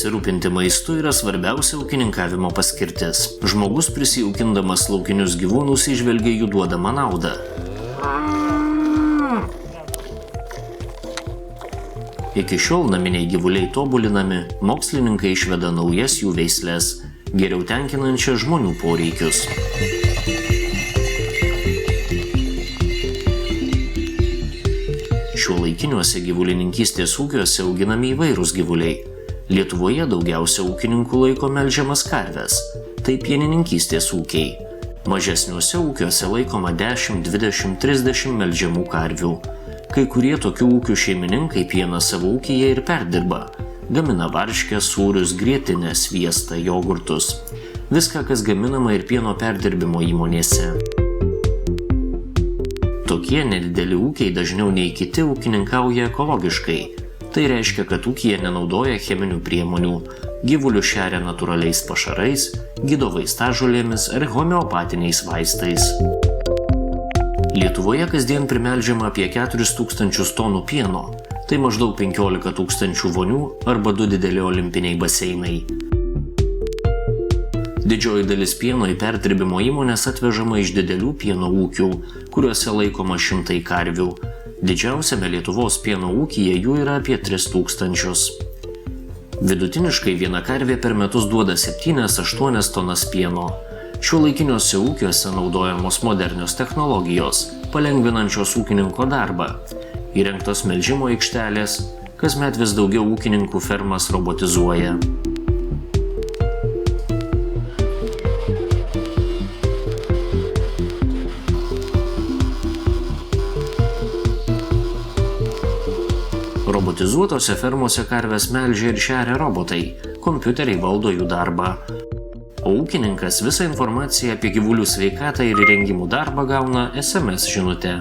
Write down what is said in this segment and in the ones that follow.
Pasirūpinti maistu yra svarbiausia ūkininkavimo paskirtis. Žmogus prisijaukindamas laukinius gyvūnus įžvelgia jų duodamą naudą. Iki šiol naminiai gyvuliai tobulinami, mokslininkai išveda naujas jų veisles, geriau tenkinančias žmonių poreikius. Šiuolaikiniuose gyvulininkystės ūkiuose auginami įvairūs gyvuliai. Lietuvoje daugiausia ūkininkų laiko melžiamas karves, tai pienininkystės ūkiai. Mažesniuose ūkiuose laikoma 10, 20, 30 melžiamų karvių. Kai kurie tokių ūkių šeimininkai pieną savo ūkyje ir perdirba. Gamina varškę, sūrius, grietinę, sviestą, jogurtus. Viską, kas gaminama ir pieno perdirbimo įmonėse. Tokie nedideli ūkiai dažniau nei kiti ūkininkauja ekologiškai. Tai reiškia, kad ūkyje nenaudoja cheminių priemonių, gyvulius šeria natūraliais pašarais, gydo vaistažolėmis ar homeopatiniais vaistais. Lietuvoje kasdien primelžiama apie 4000 tonų pieno, tai maždaug 15 000 vonių arba 2 dideli olimpiniai baseinai. Didžioji dalis pieno į perdirbimo įmonės atvežama iš didelių pieno ūkių, kuriuose laikoma 100 karvių. Didžiausiame Lietuvos pieno ūkyje jų yra apie 3000. Vidutiniškai viena karvė per metus duoda 7-8 tonas pieno. Šiuolaikiniuose ūkiuose naudojamos modernios technologijos, palengvinančios ūkininko darbą. Įrengtos melžimo aikštelės, kasmet vis daugiau ūkininkų fermas robotizuoja. Robotizuotose fermose karves melžia ir šeria robotai, kompiuteriai valdo jų darbą. O ūkininkas visą informaciją apie gyvulių sveikatą ir įrengimų darbą gauna SMS žinute.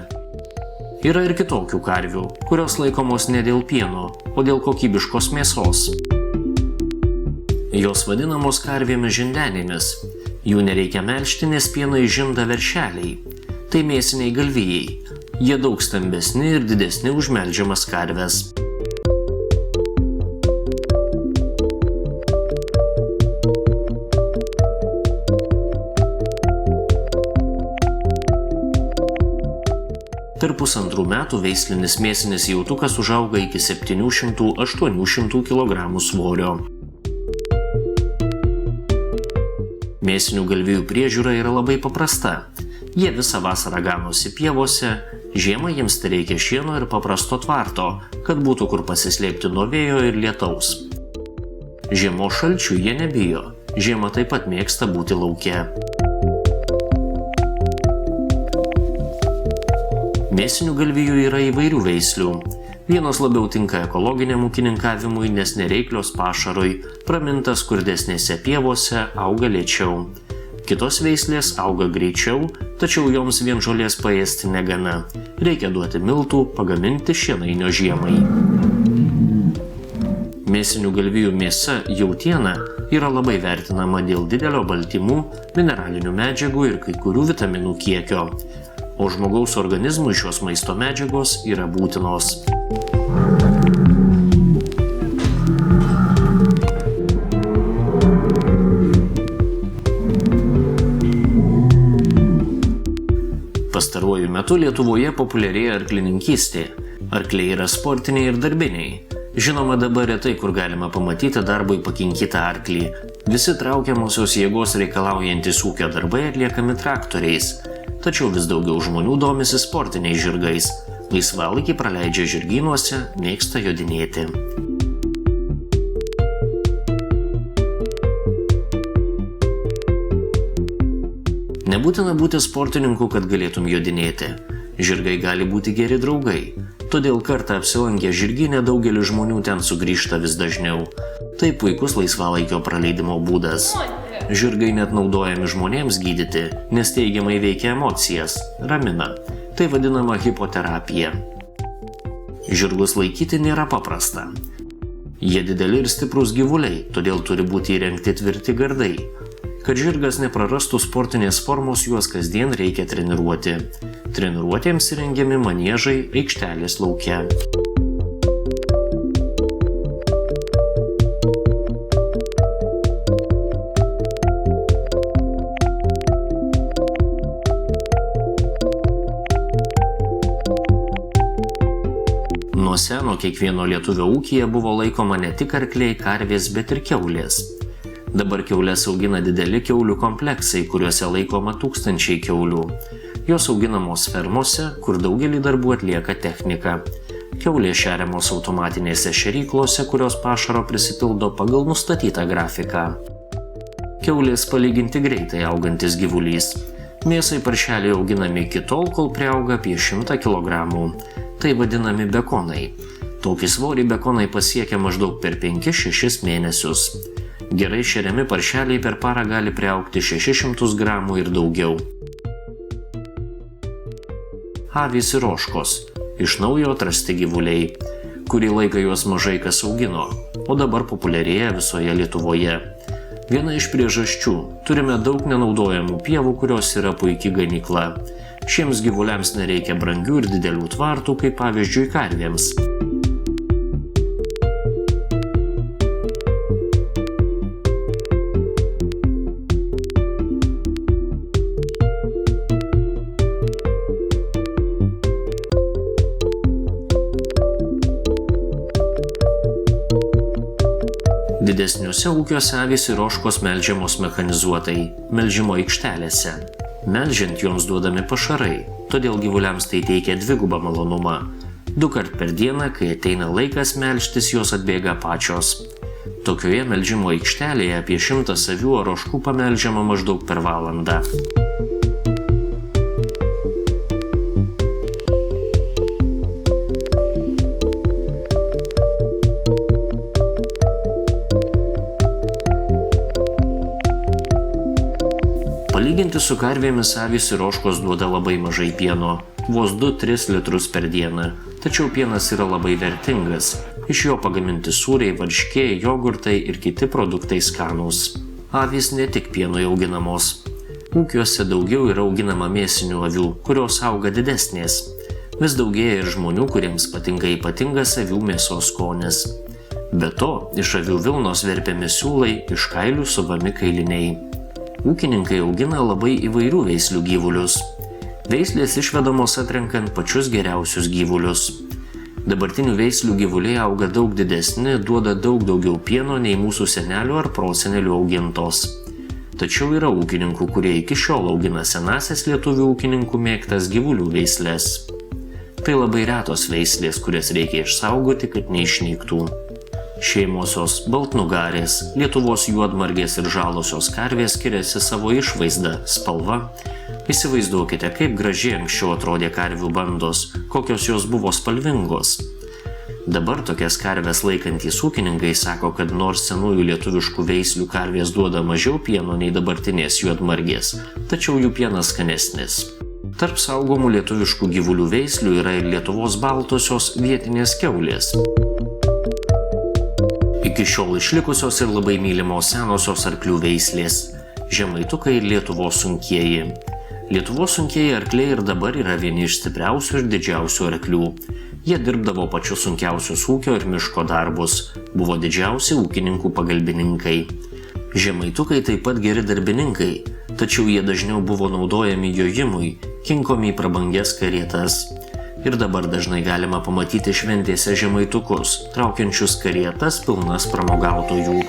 Yra ir kitokių karvių, kurios laikomos ne dėl pieno, o dėl kokybiškos mėsos. Jos vadinamos karvėmis žindenėmis. Jų nereikia melžti, nes pieną išžinda veršeliai. Tai mėsiniai galvijai. Jie daug stambesni ir didesni už melžiamas karves. Per 1,5 metų veislinis mėsinis jautukas užauga iki 700–800 kg svorio. Mėsinių galvijų priežiūra yra labai paprasta. Jie visą vasarą ganosi pievose, žiemą jiems reikia šieno ir paprasto tvarto, kad būtų kur pasislėpti nuo vėjo ir lietaus. Žiemos šalčių jie nebijo, žiemą taip pat mėgsta būti lauke. Mėsinių galvijų yra įvairių veislių. Vienos labiau tinka ekologiniam ūkininkavimui, nes nereiklios pašarui, praminta skurdesnėse pievose, auga lėčiau. Kitos veislės auga greičiau, tačiau joms vien žolės paėsti negana. Reikia duoti miltų, pagaminti šienainio žiemai. Mėsinių galvijų mėsa, jautiena, yra labai vertinama dėl didelio baltymų, mineralinių medžiagų ir kai kurių vitaminų kiekio. O žmogaus organizmui šios maisto medžiagos yra būtinos. Pastaruoju metu Lietuvoje populiarėja arklininkystė. Arkliai yra sportiniai ir darbiniai. Žinoma, dabar retai kur galima pamatyti darbui pakinkytą arklį. Visi traukiamosios jėgos reikalaujantis ūkio darbai atliekami traktoriais. Tačiau vis daugiau žmonių domisi sportiniais žirgais. Laisvalaikį praleidžia žirgynuose, mėgsta jodinėti. Nebūtina būti sportininku, kad galėtum jodinėti. Žirgai gali būti geri draugai. Todėl kartą apsilankę žirgyne daugelis žmonių ten sugrįžta vis dažniau. Tai puikus laisvalaikio praleidimo būdas. Žirgai net naudojami žmonėms gydyti, nes teigiamai veikia emocijas, ramina. Tai vadinama hipoterapija. Žirgus laikyti nėra paprasta. Jie dideli ir stiprus gyvuliai, todėl turi būti įrengti tvirti gardai. Kad žirgas neprarastų sportinės formos, juos kasdien reikia treniruoti. Treniruotėms įrengiami maniežai, aikštelės lauke. Nuo seno kiekvieno lietuvio ūkyje buvo laikoma ne tik arkliai, karvės, bet ir kiaulės. Dabar kiaules augina dideli kiaulių kompleksai, kuriuose laikoma tūkstančiai kiaulių. Jos auginamos fermose, kur daugelį darbų atlieka technika. Kiaulės šeriamos automatinėse šeryklose, kurios pašaro prisipildo pagal nustatytą grafiką. Kiaulės palyginti greitai augantis gyvulys. Mėsai paršeliai auginami iki tol, kol priauga apie 100 kg. Tai vadinami bekonai. Tokį svorį bekonai pasiekia maždaug per 5-6 mėnesius. Gerai šeriami paršeliai per parą gali priaugti 600 gramų ir daugiau. Avys ir ožkos. Iš naujo atrasti gyvuliai. Kurį laiką juos mažai kas augino, o dabar populiarėja visoje Lietuvoje. Viena iš priežasčių – turime daug nenaudojamų pievų, kurios yra puiki ganykla. Šiems gyvuliams nereikia brangių ir didelių tvartų, kaip pavyzdžiui karvėms. Didesniuose ūkiuose avys ir ožkos melžiamos mechanizuotai, melžimo aikštelėse. Melžiant joms duodami pašarai, todėl gyvuliams tai teikia dvigubą malonumą. 2 kart per dieną, kai ateina laikas melžtis, jos atbėga pačios. Tokioje melžimo aikštelėje apie 100 avių ar ožkų pamelžiama maždaug per valandą. Palyginti su karvėmis avys ir ožkos duoda labai mažai pieno, vos 2-3 litrus per dieną, tačiau pienas yra labai vertingas, iš jo pagaminti sūriai, varškė, jogurtai ir kiti produktai skanūs. Avys ne tik pienui auginamos. Ūkiuose daugiau yra auginama mėsinių avių, kurios auga didesnės. Vis daugėja ir žmonių, kuriems patinka ypatingas avių mėsos skonis. Be to, iš avių vilnos verpiami siūlai, iš kailių siuvami kailiniai. Ūkininkai augina labai įvairių veislių gyvulius. Veislės išvedamos atrenkant pačius geriausius gyvulius. Dabartinių veislių gyvuliai auga daug didesni, duoda daug daugiau pieno nei mūsų senelių ar prosenelių augintos. Tačiau yra ūkininkų, kurie iki šiol augina senąsias lietuvių ūkininkų mėgtas gyvulių veislės. Tai labai retos veislės, kurias reikia išsaugoti, kad neišnyktų. Šeimosios baltnugarės, Lietuvos juodmargės ir žalosios karvės skiriasi savo išvaizda, spalva. Įsivaizduokite, kaip gražiai anksčiau atrodė karvių bandos, kokios jos buvo spalvingos. Dabar tokias karves laikantys ūkininkai sako, kad nors senųjų lietuviškų veislių karvės duoda mažiau pieno nei dabartinės juodmargės, tačiau jų pienas skanesnis. Tarp saugomų lietuviškų gyvulių veislių yra ir Lietuvos baltosios vietinės kiaulės. Iki šiol išlikusios ir labai mylimos senosios arklių veislės – žemaitukai ir Lietuvos sunkieji. Lietuvos sunkieji arkliai ir dabar yra vieni iš stipriausių ir didžiausių arklių. Jie dirbdavo pačius sunkiausius ūkio ir miško darbus, buvo didžiausi ūkininkų pagalbininkai. Žemaitukai taip pat geri darbininkai, tačiau jie dažniau buvo naudojami jojimui, kinkomi į prabangias karietas. Ir dabar dažnai galima pamatyti šventėse žemaitukus, traukiančius karietas pilnas pramogautojų.